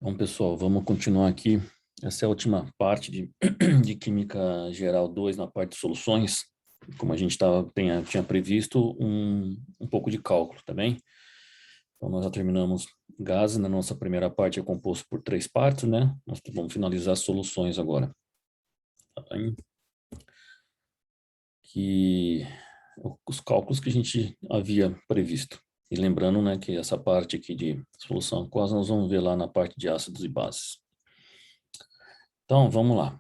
Bom, pessoal, vamos continuar aqui. Essa é a última parte de, de Química Geral 2 na parte de soluções. Como a gente tinha previsto, um pouco de cálculo também. Então, nós já terminamos gases. Na nossa primeira parte é composto por 3 partes, né? Nós vamos finalizar as soluções agora. Tá bem? Os cálculos que a gente havia previsto. E lembrando, né, que essa parte aqui de solução aquosa nós vamos ver lá na parte de ácidos e bases. Então, vamos lá.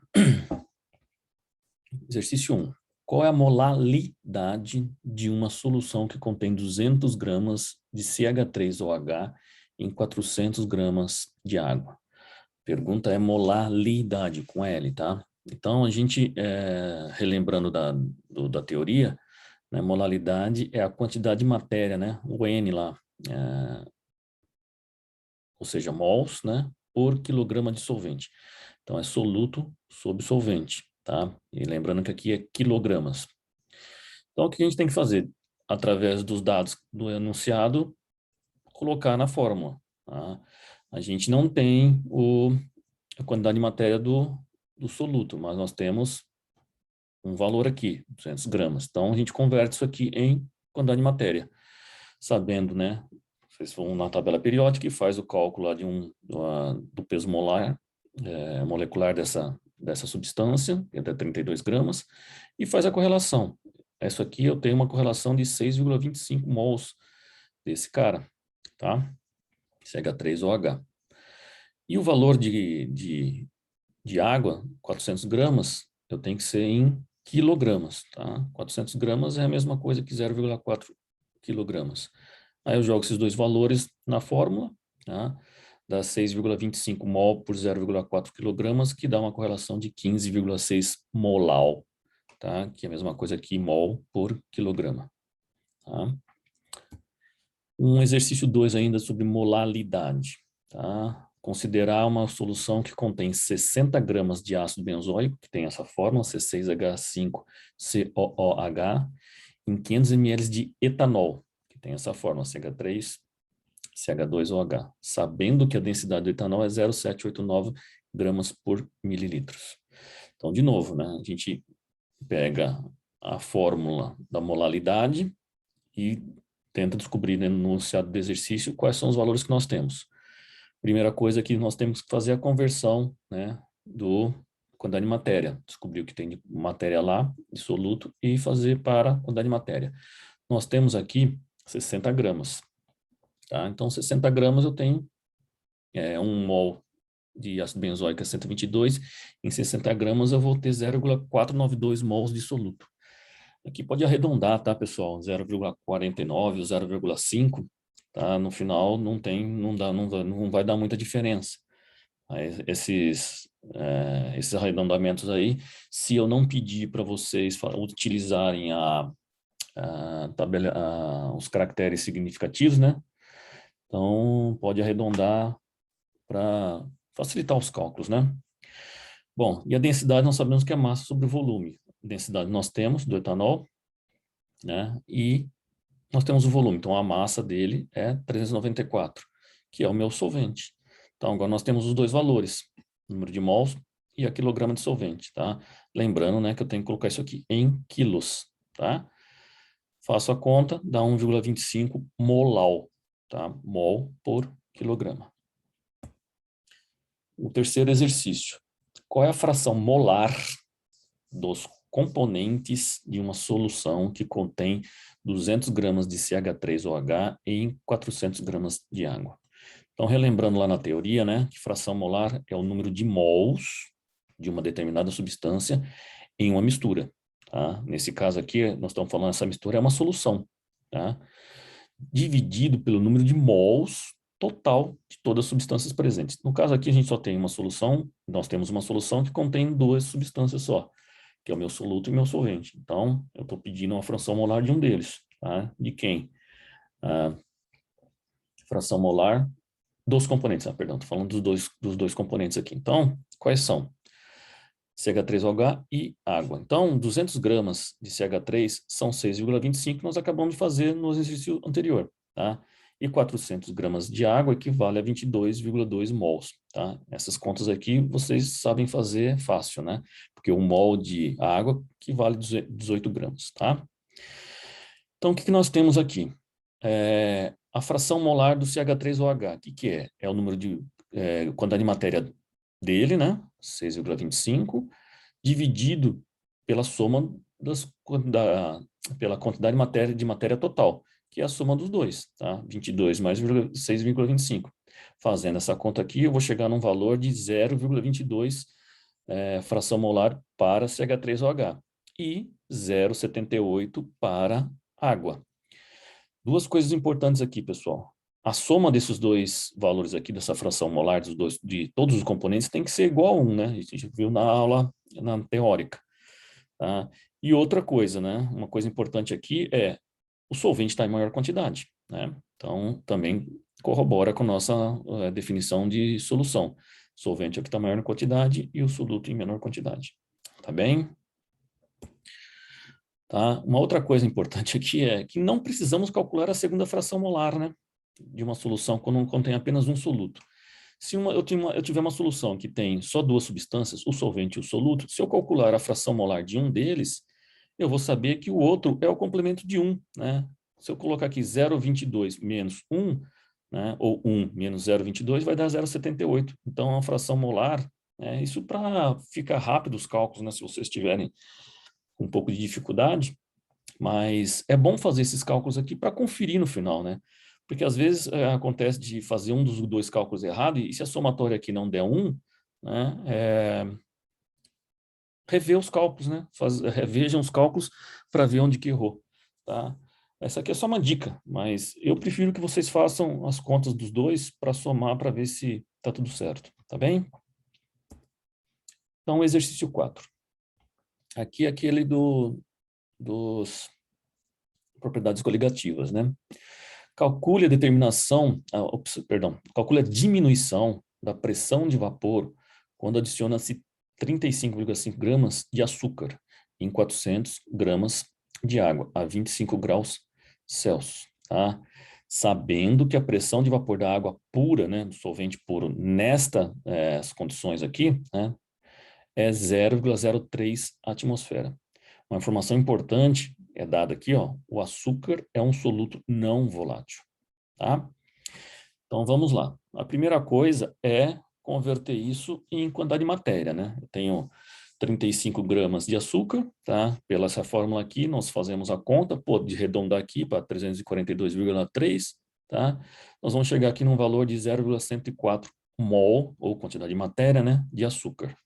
Exercício 1. Qual é a molalidade de uma solução que contém 200 gramas de CH3OH em 400 gramas de água? Pergunta é molalidade, com L, tá? Então, a gente, relembrando da teoria, né, molalidade é a quantidade de matéria, né? O N lá, ou seja, mols, né? Por quilograma de solvente. Então, é soluto sobre solvente, tá? E lembrando que aqui é quilogramas. Então, o que a gente tem que fazer? Através dos dados do enunciado, colocar na fórmula. Tá? A gente não tem a quantidade de matéria do soluto, mas nós temos um valor aqui, 200 gramas. Então, a gente converte isso aqui em quantidade de matéria. Sabendo, né? Vocês vão na tabela periódica e faz o cálculo lá do peso molecular dessa substância, que é de 32 gramas, e faz a correlação. Isso aqui eu tenho uma correlação de 6,25 mols desse cara, tá? CH3OH. E o valor de água, 400 gramas, eu tenho que ser em quilogramas, tá? 400 gramas é a mesma coisa que 0,4 quilogramas. Aí eu jogo esses dois valores na fórmula, tá? Dá 6,25 mol por 0,4 quilogramas, que dá uma correlação de 15,6 molal, tá? Que é a mesma coisa que mol por quilograma, tá? Um exercício 2 ainda sobre molalidade, tá? Considerar uma solução que contém 60 gramas de ácido benzoico, que tem essa fórmula, C6H5COOH, em 500 ml de etanol, que tem essa fórmula, CH3CH2OH, sabendo que a densidade do etanol é 0,789 gramas por mililitros. Então, de novo, né? A gente pega a fórmula da molalidade e tenta descobrir, né, no enunciado do exercício quais são os valores que nós temos. Primeira coisa que nós temos que fazer é a conversão, né, do quantidade de matéria. Descobrir o que tem de matéria lá, de soluto, e fazer para a quantidade de matéria. Nós temos aqui 60 gramas. Tá? Então, 60 gramas eu tenho 1 mol de ácido benzoico é 122. Em 60 gramas eu vou ter 0,492 mols de soluto. Aqui pode arredondar, tá, pessoal? 0,49 ou 0,5, tá? No final não vai dar muita diferença. Esses arredondamentos aí, se eu não pedir para vocês utilizarem os caracteres significativos, né? Então, pode arredondar para facilitar os cálculos, né? Bom, e a densidade nós sabemos que é massa sobre o volume. A densidade nós temos do etanol, né? E nós temos o volume, então a massa dele é 394, que é o meu solvente. Então agora nós temos os dois valores, número de mols e a quilograma de solvente, tá? Lembrando, né, que eu tenho que colocar isso aqui em quilos, tá? Faço a conta, dá 1,25 molal, tá? Mol por quilograma. O terceiro exercício. Qual é a fração molar dos componentes de uma solução que contém 200 gramas de CH3OH em 400 gramas de água? Então, relembrando lá na teoria, né, que fração molar é o número de mols de uma determinada substância em uma mistura. Tá? Nesse caso aqui, nós estamos falando essa mistura é uma solução, tá? Dividido pelo número de mols total de todas as substâncias presentes. No caso aqui, a gente só tem uma solução, nós temos uma solução que contém duas substâncias só, que é o meu soluto e meu solvente. Então, eu estou pedindo uma fração molar de um deles. Tá? De quem? Fração molar dos componentes. Perdão, estou falando dos dois componentes aqui. Então, quais são? CH3OH e água. Então, 200 gramas de CH3 são 6,25 que nós acabamos de fazer no exercício anterior. Tá? e 400 gramas de água equivale a 22,2 mols, tá? Essas contas aqui vocês sabem fazer fácil, né? Porque 1 mol de água equivale a 18 gramas, tá? Então, o que nós temos aqui? A fração molar do CH3OH, o que é? É o número de quantidade de matéria dele, né? 6,25, dividido pela soma pela quantidade de matéria total, que é a soma dos dois, tá? 22 mais 6,25. Fazendo essa conta aqui, eu vou chegar num valor de 0,22 fração molar para CH3OH e 0,78 para água. Duas coisas importantes aqui, pessoal. A soma desses dois valores aqui, dessa fração molar de todos os componentes, tem que ser igual a 1, né? A gente viu na aula teórica. Tá? E outra coisa, né? Uma coisa importante aqui é o solvente está em maior quantidade, né? Então, também corrobora com a nossa definição de solução. O solvente é o que está maior em quantidade e o soluto em menor quantidade. Tá bem? Tá? Uma outra coisa importante aqui é que não precisamos calcular a segunda fração molar, né? De uma solução quando contém apenas um soluto. Se eu tiver uma solução que tem só duas substâncias, o solvente e o soluto, se eu calcular a fração molar de um deles, eu vou saber que o outro é o complemento de 1, né? Se eu colocar aqui 0,22 menos 1, né, ou 1 menos 0,22, vai dar 0,78. Então, a fração molar, isso para ficar rápido os cálculos, né, se vocês tiverem um pouco de dificuldade, mas é bom fazer esses cálculos aqui para conferir no final, né? Porque às vezes acontece de fazer um dos dois cálculos errado e se a somatória aqui não der 1, né, rever os cálculos, né? Revejam os cálculos para ver onde que errou, tá? Essa aqui é só uma dica, mas eu prefiro que vocês façam as contas dos dois para somar para ver se está tudo certo, tá bem? Então, exercício 4. Aqui é aquele dos propriedades coligativas, né? Calcule a determinação, calcule a diminuição da pressão de vapor quando adiciona-se 35,5 gramas de açúcar em 400 gramas de água a 25 graus Celsius, tá? Sabendo que a pressão de vapor da água pura, né, do solvente puro, nestas condições aqui, né, é 0,03 atmosfera. Uma informação importante é dada aqui, ó, o açúcar é um soluto não volátil, tá? Então, vamos lá. A primeira coisa é converter isso em quantidade de matéria, né? Eu tenho 35 gramas de açúcar, tá? Pela essa fórmula aqui, nós fazemos a conta, pode arredondar aqui para 342,3, tá? Nós vamos chegar aqui num valor de 0,104 mol, ou quantidade de matéria, né, de açúcar.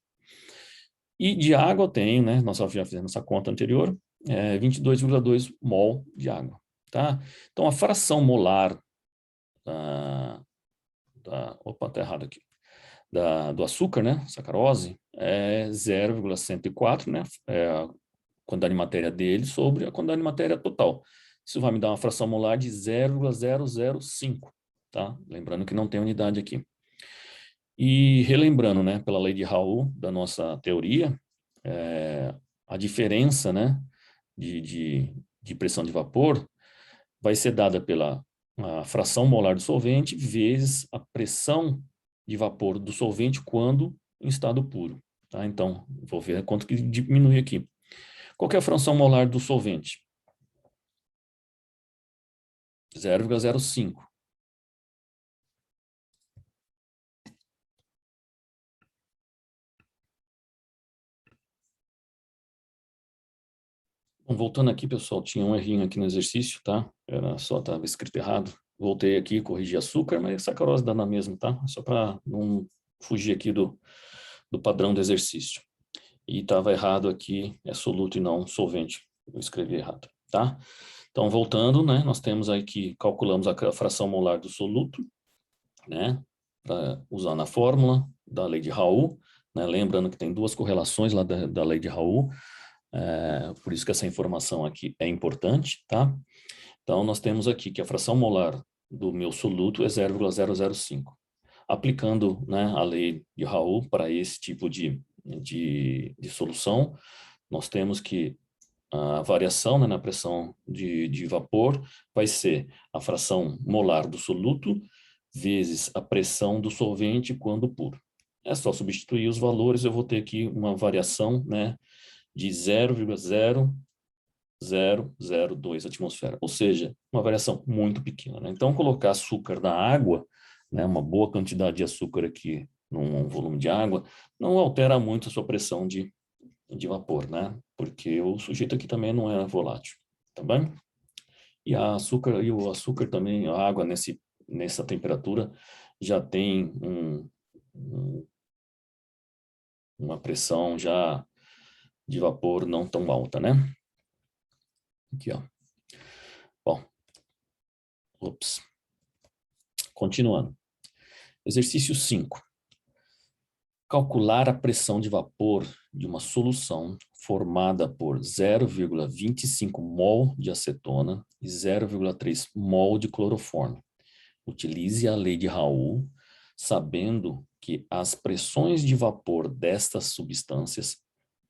E de água eu tenho, né, nós já fizemos essa conta anterior, 22,2 mol de água, tá? Então, a fração molar opa, tá errado aqui, do açúcar, né, sacarose, é 0,104, né, é a quantidade de matéria dele sobre a quantidade de matéria total. Isso vai me dar uma fração molar de 0,005, tá? Lembrando que não tem unidade aqui. E relembrando, né, pela lei de Raoult, da nossa teoria, a diferença, né, de pressão de vapor vai ser dada pela a fração molar do solvente vezes a pressão de vapor do solvente quando em estado puro. Tá? Então, vou ver quanto que diminui aqui. Qual que é a fração molar do solvente? 0,05. Bom, voltando aqui, pessoal, tinha um errinho aqui no exercício, tá? Era só, estava escrito errado. Voltei aqui, corrigi açúcar, mas sacarose dá na mesma, tá? Só para não fugir aqui do padrão do exercício. E estava errado aqui, é soluto e não solvente. Eu escrevi errado, tá? Então, voltando, né? Nós temos aqui, calculamos a fração molar do soluto, né? Para usar na fórmula da lei de Raoult, né? Lembrando que tem duas correlações lá da lei de Raoult, por isso que essa informação aqui é importante, tá? Então, nós temos aqui que a fração molar do meu soluto é 0,005. Aplicando, né, a lei de Raoult para esse tipo de solução, nós temos que a variação, né, na pressão de vapor vai ser a fração molar do soluto vezes a pressão do solvente quando puro. É só substituir os valores, eu vou ter aqui uma variação, né, de 0,0002 atmosfera, ou seja, uma variação muito pequena, né? Então, colocar açúcar na água, né, uma boa quantidade de açúcar aqui num volume de água, não altera muito a sua pressão de vapor, né? Porque o sujeito aqui também não é volátil, tá bem? E o açúcar também, a água nessa temperatura já tem uma pressão já de vapor não tão alta, né? Aqui, ó. Bom, ops. Continuando. Exercício 5. Calcular a pressão de vapor de uma solução formada por 0,25 mol de acetona e 0,3 mol de cloroforme. Utilize a lei de Raoult, sabendo que as pressões de vapor destas substâncias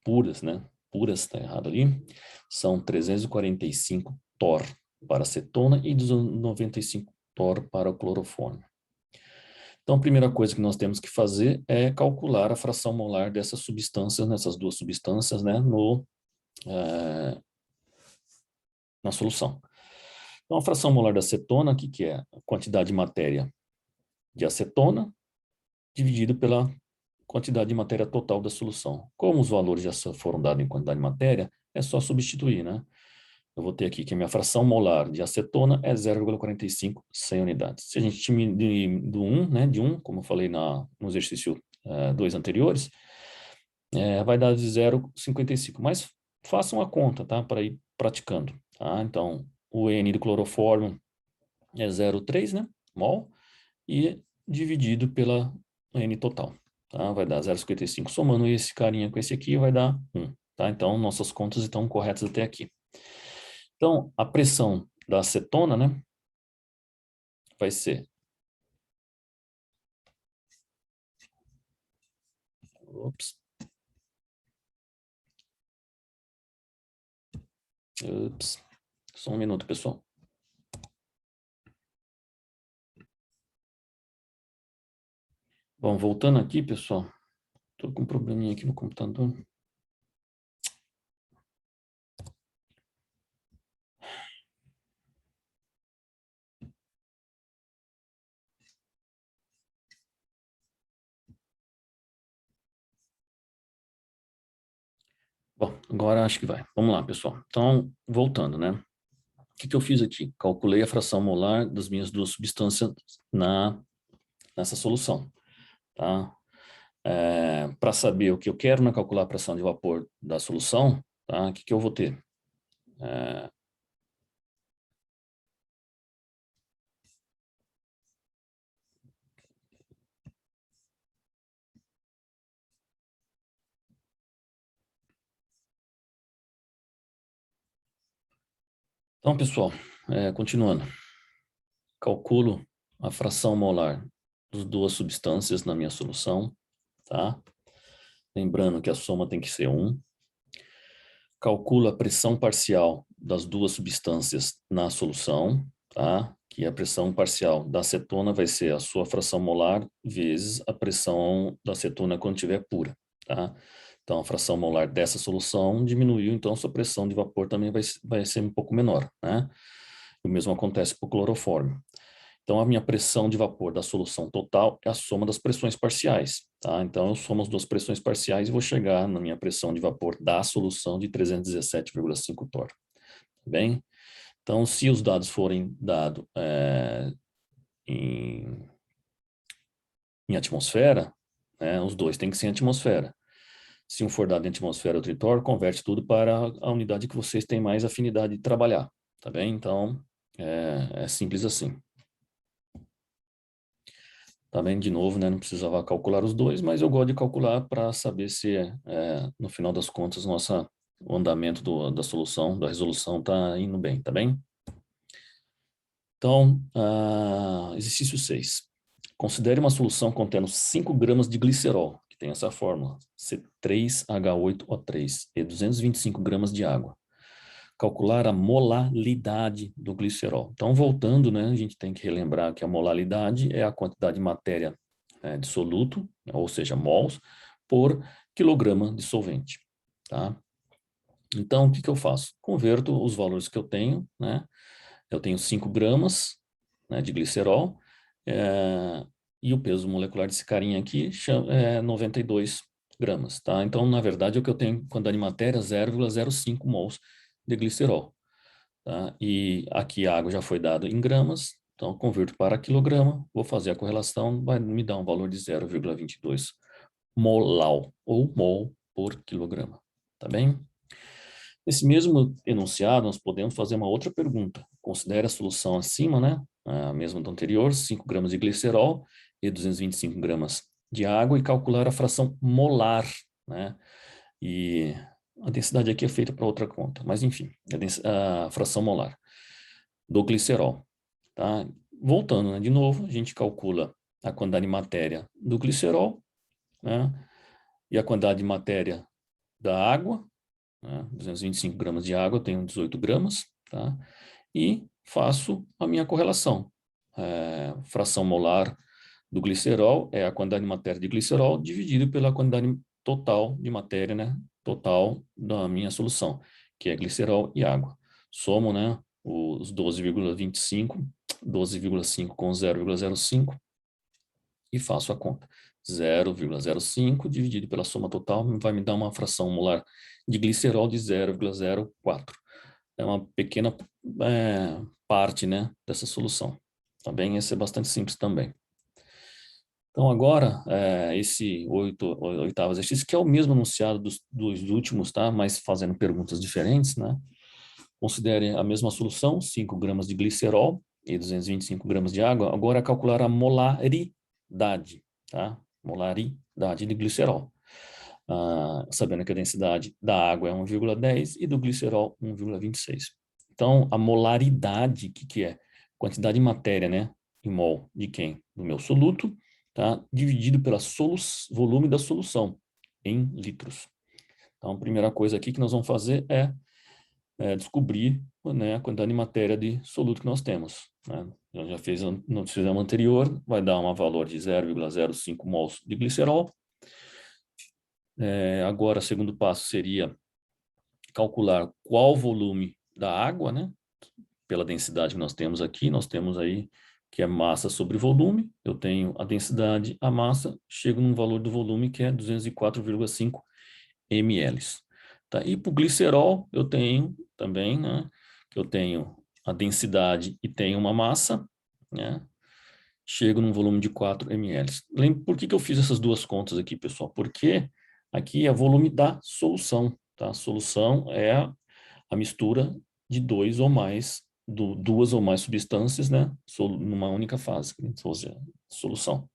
puras, né? Puras, está errado ali, são 345 torr para acetona e 295 torr para o cloroforme. Então, a primeira coisa que nós temos que fazer é calcular a fração molar dessas substâncias, nessas duas substâncias, né, na solução. Então, a fração molar da acetona, o que é? A quantidade de matéria de acetona dividido pela quantidade de matéria total da solução. Como os valores já foram dados em quantidade de matéria, é só substituir, né? Eu vou ter aqui que a minha fração molar de acetona é 0,45 100 unidades. Se a gente diminuir do 1, né, de 1, como eu falei no exercício 2 anteriores, vai dar de 0,55. Mas façam a conta, tá? Para ir praticando, tá? Então, o N do clorofórmio é 0,3, né? Mol. E dividido pela N total, tá? Vai dar 0,55. Somando esse carinha com esse aqui, vai dar 1, tá? Então, nossas contas estão corretas até aqui. Então, a pressão da acetona, né, vai ser... Ops. Ups. Só um minuto, pessoal. Bom, voltando aqui, pessoal. Estou com um probleminha aqui no computador. Bom, agora acho que vai. Vamos lá, pessoal. Então, voltando, né? O que eu fiz aqui? Calculei a fração molar das minhas duas substâncias nessa solução, tá? Para saber o que eu quero na calcular a pressão de vapor da solução, tá? O que eu vou ter? Então, pessoal, continuando. Calculo a fração molar das duas substâncias na minha solução, tá? Lembrando que a soma tem que ser 1. Calculo a pressão parcial das duas substâncias na solução, tá? Que a pressão parcial da acetona vai ser a sua fração molar vezes a pressão da acetona quando estiver pura, tá? Então, a fração molar dessa solução diminuiu, então a sua pressão de vapor também vai ser um pouco menor, né? O mesmo acontece para o clorofórmio. Então, a minha pressão de vapor da solução total é a soma das pressões parciais, tá? Então, eu somo as duas pressões parciais e vou chegar na minha pressão de vapor da solução de 317,5 torr. Bem? Então, se os dados forem dados em atmosfera, né, os dois têm que ser em atmosfera. Se um for dado em atmosfera, outro em torr, converte tudo para a unidade que vocês têm mais afinidade de trabalhar, tá bem? Então, é simples assim. Também, de novo, né, não precisava calcular os dois, mas eu gosto de calcular para saber se, no final das contas, o andamento da solução, da resolução está indo bem, tá bem? Então, exercício 6. Considere uma solução contendo 5 gramas de glicerol, que tem essa fórmula, C3H8O3, e 225 gramas de água. calcular a molaridade do glicerol. Então, voltando, né, a gente tem que relembrar que a molaridade é a quantidade de matéria dissoluto, ou seja, mols, por quilograma de solvente, tá? Então, o que eu faço? Converto os valores que eu tenho, né? Eu tenho 5 gramas, né, de glicerol, e o peso molecular desse carinha aqui é 92 gramas, tá? Então, na verdade, o que eu tenho, quantidade de matéria, 0,05 mols de glicerol, tá? E aqui a água já foi dada em gramas, então eu converto para quilograma, vou fazer a correlação, vai me dar um valor de 0,22 molal, ou mol por quilograma, tá bem? Nesse mesmo enunciado, nós podemos fazer uma outra pergunta. Considere a solução acima, né? A mesma do anterior, 5 gramas de glicerol e 225 gramas de água e calcular a fração molar, né? E a densidade aqui é feita para outra conta, mas enfim, a fração molar do glicerol, tá? Voltando, né, de novo, a gente calcula a quantidade de matéria do glicerol, né? E a quantidade de matéria da água, né? 225 gramas de água, eu tenho 18 gramas, tá? E faço a minha correlação. Fração molar do glicerol é a quantidade de matéria de glicerol dividido pela quantidade total de matéria, né? Total da minha solução, que é glicerol e água. Somo, né, os 12,25, 12,5 com 0,05 e faço a conta. 0,05 dividido pela soma total vai me dar uma fração molar de glicerol de 0,04. É uma pequena parte, né, dessa solução. Tá bem? Esse é bastante simples também. Então, agora, esse oitavo exercício, que é o mesmo enunciado dos últimos, tá? Mas fazendo perguntas diferentes, né? Considere a mesma solução, 5 gramas de glicerol e 225 gramas de água. Agora, calcular a molaridade, tá? Molaridade de glicerol. Sabendo que a densidade da água é 1,10 e do glicerol 1,26. Então, a molaridade, que é? Quantidade de matéria, né? Em mol de quem? Do meu soluto, tá? Dividido pelo volume da solução, em litros. Então, a primeira coisa aqui que nós vamos fazer é descobrir, né, a quantidade de matéria de soluto que nós temos, né? Eu já fiz no sistema anterior, vai dar um valor de 0,05 mols de glicerol. Agora, o segundo passo seria calcular qual o volume da água, né? Pela densidade que nós temos aí que é massa sobre volume, eu tenho a densidade, a massa, chego num valor do volume que é 204,5 ml. Tá? E para o glicerol, eu tenho também, né, que eu tenho a densidade e tenho uma massa, né, chego num volume de 4 ml. Por que eu fiz essas duas contas aqui, pessoal? Porque aqui é volume da solução, tá? A solução é a mistura de duas ou mais substâncias, né, numa única fase, ou seja, solução.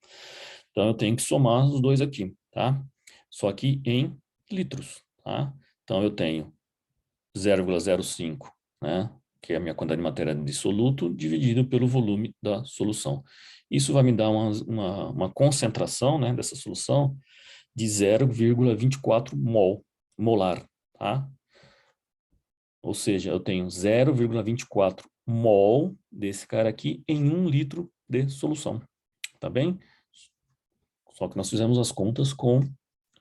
Então, eu tenho que somar os dois aqui, tá? Só que em litros, tá? Então, eu tenho 0,05, né, que é a minha quantidade de matéria dissoluto, dividido pelo volume da solução. Isso vai me dar uma concentração, né, dessa solução de 0,24 molar, tá? Ou seja, eu tenho 0,24 mol desse cara aqui em 1 litro de solução, tá bem? Só que nós fizemos as contas com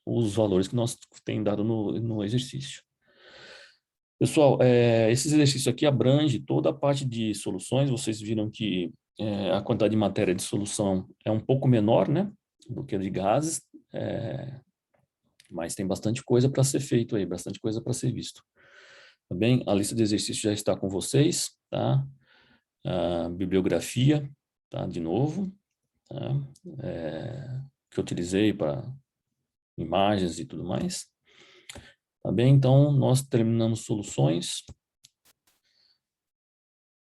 os valores que nós tem dado no exercício. Pessoal, esses exercícios aqui abrangem toda a parte de soluções. Vocês viram que a quantidade de matéria de solução é um pouco menor, né, do que a de gases, mas tem bastante coisa para ser feito aí, bastante coisa para ser visto. Tá bem? A lista de exercícios já está com vocês, tá? A bibliografia, tá? De novo, tá? Que eu utilizei para imagens e tudo mais. Tá bem? Então, nós terminamos soluções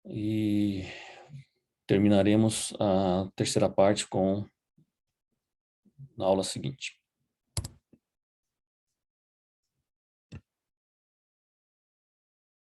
e terminaremos a terceira parte na aula seguinte.